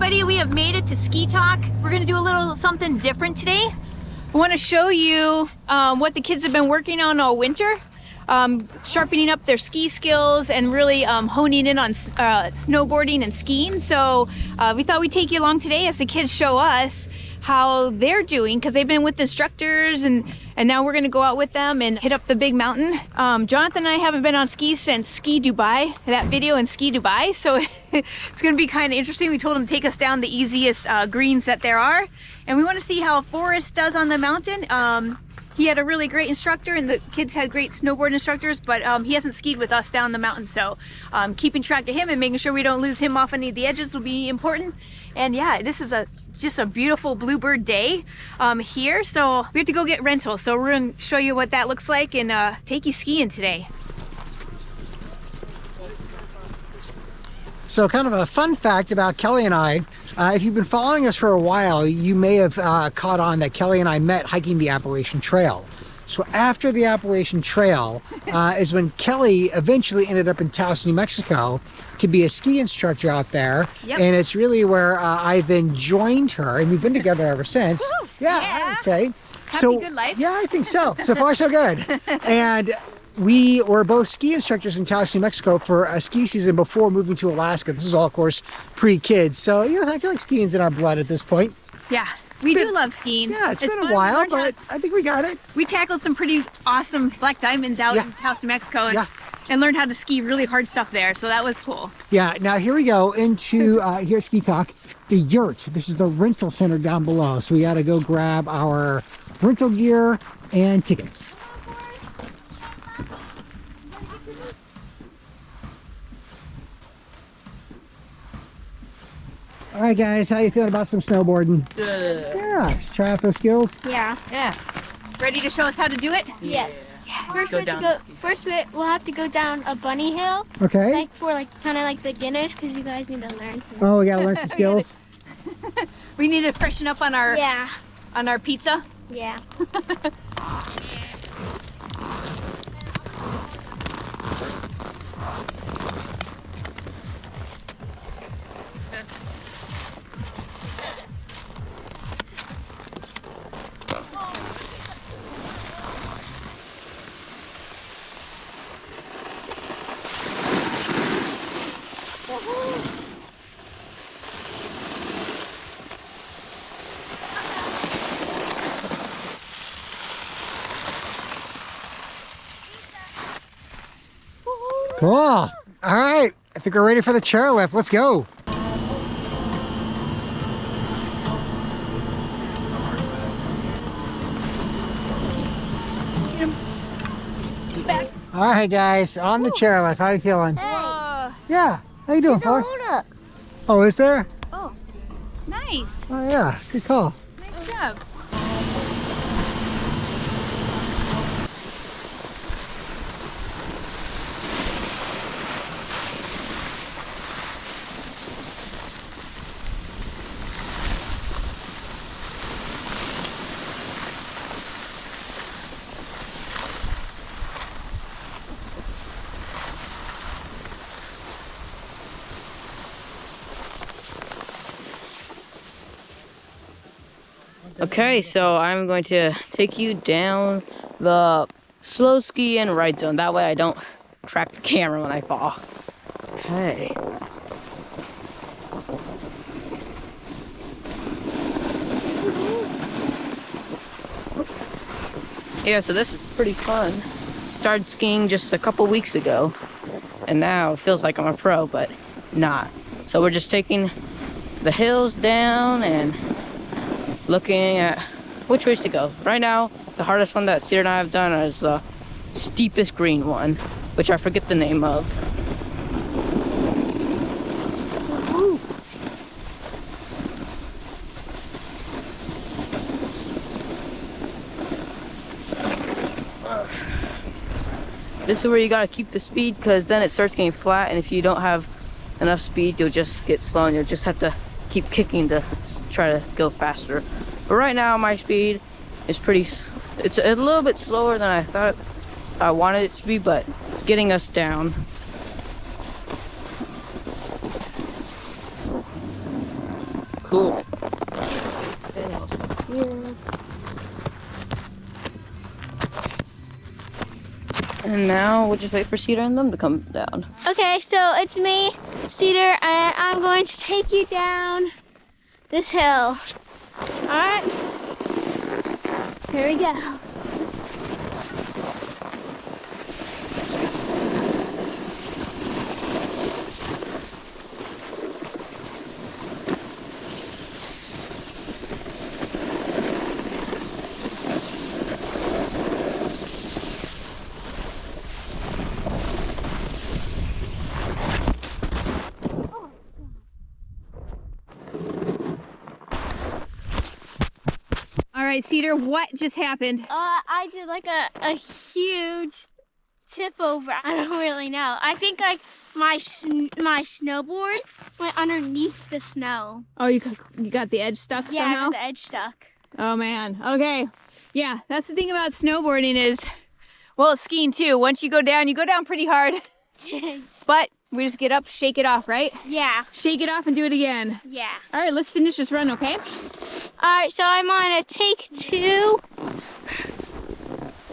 everybody, we have made it to Skeetawk. We're gonna do a little something different today. I wanna show you what the kids have been working on all winter. Sharpening up their ski skills and really honing in on snowboarding and skiing. So we thought we'd take you along today as the kids show us how they're doing, because they've been with instructors and now we're gonna go out with them and hit up the big mountain. Jonathan and I haven't been on skis since Ski Dubai, that video in Ski Dubai, so it's gonna be kind of interesting. We told him to take us down the easiest greens that there are, and we want to see how Forrest does on the mountain. He had a really great instructor and the kids had great snowboard instructors, but he hasn't skied with us down the mountain, so keeping track of him and making sure we don't lose him off any of the edges will be important. And yeah, this is just a beautiful bluebird day here, so we have to go get rentals. So we're gonna show you what that looks like and take you skiing today. So kind of a fun fact about Kelly and I, if you've been following us for a while, you may have caught on that Kelly and I met hiking the Appalachian Trail. So after the Appalachian Trail is when Kelly eventually ended up in Taos, New Mexico to be a ski instructor out there. Yep. And it's really where I then joined her, and we've been together ever since. Yeah, I would say. Happy good life? Yeah, I think so. So far, so good. And we were both ski instructors in Taos, New Mexico for a ski season before moving to Alaska. This is all, of course, pre-kids. So, you know, I feel like skiing's in our blood at this point. Yeah, we do love skiing. Yeah, it's been a while, but I think we got it. We tackled some pretty awesome black diamonds out in Taos, New Mexico, and learned how to ski really hard stuff there, so that was cool. Yeah, now here we go into, here at Skeetawk, the yurt. This is the rental center down below, so we gotta go grab our rental gear and tickets. All right, guys, how you feeling about some snowboarding? Good. Yeah, try out those skills. Yeah. Yeah. Ready to show us how to do it? Yes. Yes. First we'll have to go down a bunny hill. Okay. It's like for kind of like beginners, because you guys need to learn. Oh, we gotta learn some skills. We need to freshen up on our pizza. Yeah. Cool. All right. I think we're ready for the chairlift. Let's go. Scoot back. All right, guys, on the chairlift. How you feeling? Hey. Yeah. How you doing, Forrest? Oh, is there? Oh, nice. Oh, yeah. Good call. Nice job. Okay, so I'm going to take you down the slow ski and ride zone. That way I don't crack the camera when I fall. Okay. Yeah, so this is pretty fun. Started skiing just a couple weeks ago, and now it feels like I'm a pro, but not. So we're just taking the hills down and looking at which ways to go. Right now, the hardest one that Cedar and I have done is the steepest green one, which I forget the name of. This is where you gotta keep the speed, because then it starts getting flat, and if you don't have enough speed, you'll just get slow, and you'll just have to keep kicking to try to go faster. But right now, my speed is it's a little bit slower than I thought I wanted it to be, but it's getting us down. Yeah. And now we'll just wait for Cedar and them to come down. Okay, so it's me, Cedar, and I'm going to take you down this hill. All right, here we go. All right, Cedar, what just happened? I did like a huge tip over. I don't really know. I think like my snowboard went underneath the snow. Oh, you got the edge stuck Yeah, I somehow? got the edge stuck. Oh man, okay. Yeah, that's the thing about snowboarding is, well, skiing too. Once you go down pretty hard. But we just get up, shake it off, right? Yeah, Shake it off and do it again. yeah. All right, let's finish this run, okay? All right, so I'm on a take 2.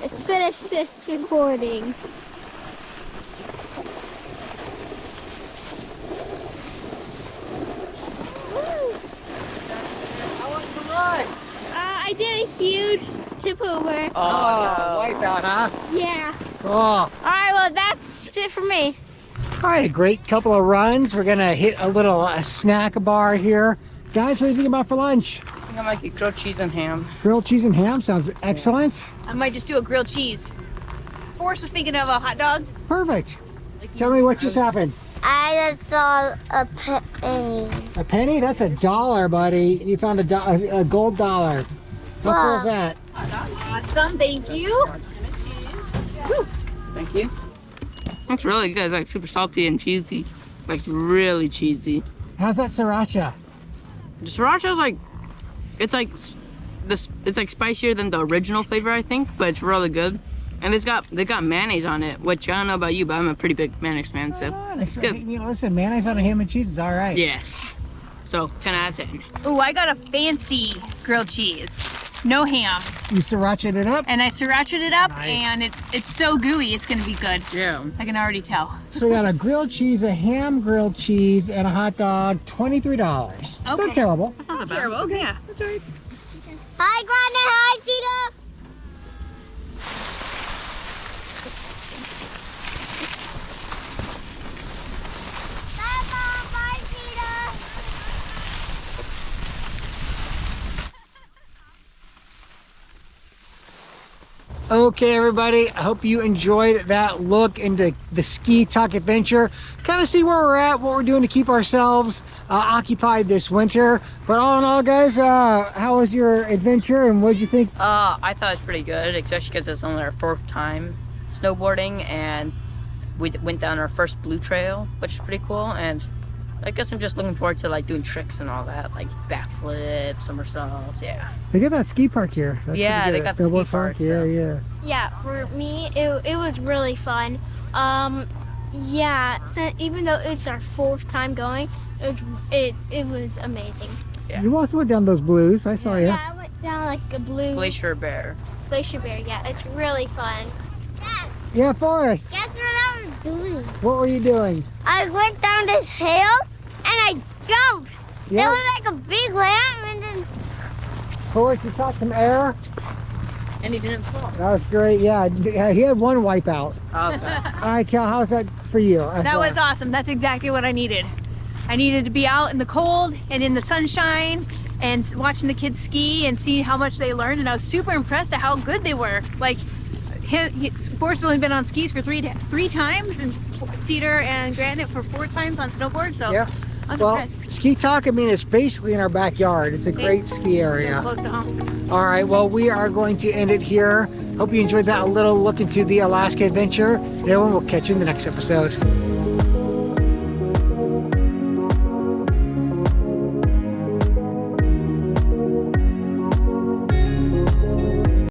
Let's finish this recording. How was the ride? I did a huge tip over. Wipeout, huh? Yeah. Cool. All right, well, that's it for me. All right, a great couple of runs. We're gonna hit a little snack bar here. Guys, what do you think about for lunch? I think I might get grilled cheese and ham. Grilled cheese and ham sounds excellent. I might just do a grilled cheese. Forrest was thinking of a hot dog. Perfect. Tell me what just happened. I just saw a penny. A penny? That's $1, buddy. You found a gold dollar. How cool is that? Awesome, thank you. Thank you. Looks really good. It's like super salty and cheesy. Like really cheesy. How's that sriracha? The sriracha is like, it's like this. It's like spicier than the original flavor, I think, but it's really good. And they got mayonnaise on it, which I don't know about you, but I'm a pretty big mayonnaise fan, so it's good. You know, listen, mayonnaise on a ham and cheese is all right. Yes. So 10 out of 10. Oh, I got a fancy grilled cheese. No ham. You sriracha'd it up? And I sriracha'd it up, Nice. and it's so gooey, it's gonna be good. Yeah. I can already tell. So we got a grilled cheese, a ham grilled cheese, and a hot dog, $23. It's Okay. not terrible. That's not terrible. Okay. Yeah, that's all right. Hi, Granite. Hi, Cedar. Bye, Mom. Bye, Cedar. Okay, everybody, I hope you enjoyed that look into the Skeetawk adventure. Kind of see where we're at, what we're doing to keep ourselves occupied this winter. But all in all, guys, how was your adventure and what did you think? I thought it was pretty good, especially because it's only our 4th time snowboarding, and we went down our first blue trail, which is pretty cool. And I guess I'm just looking forward to like doing tricks and all that, like backflips, somersaults. Yeah. They got that ski park here. That's Yeah, pretty they good. got the ski Snowboard park, Yeah, so. yeah. Yeah, for me, it was really fun. Yeah, so even though it's our 4th time going, it was amazing. Yeah. You also went down those blues. I saw you. Yeah, I went down like a blue Glacier Bear. glacier bear. Yeah, it's really fun. Dad, Yeah, Forrest. guess what I was doing? What were you doing? I went down this hill and I jumped. There Yeah, was like a big lamp and then Forrest, you caught some air. And he didn't fall. That was great. Yeah, he had one wipeout. Okay. All right, Cal, how's that for you? That was awesome. That's exactly what I needed. I needed to be out in the cold and in the sunshine and watching the kids ski and see how much they learned. And I was super impressed at how good they were. Like, Forrest's only been on skis for three times, and Cedar and Granite for 4 times on snowboard. So Yeah. I was Well, impressed. Skeetawk, I mean, it's basically in our backyard. It's a great ski area. So close to home. All right, well, we are going to end it here. Hope you enjoyed that little look into the Alaska adventure. And everyone will catch you in the next episode.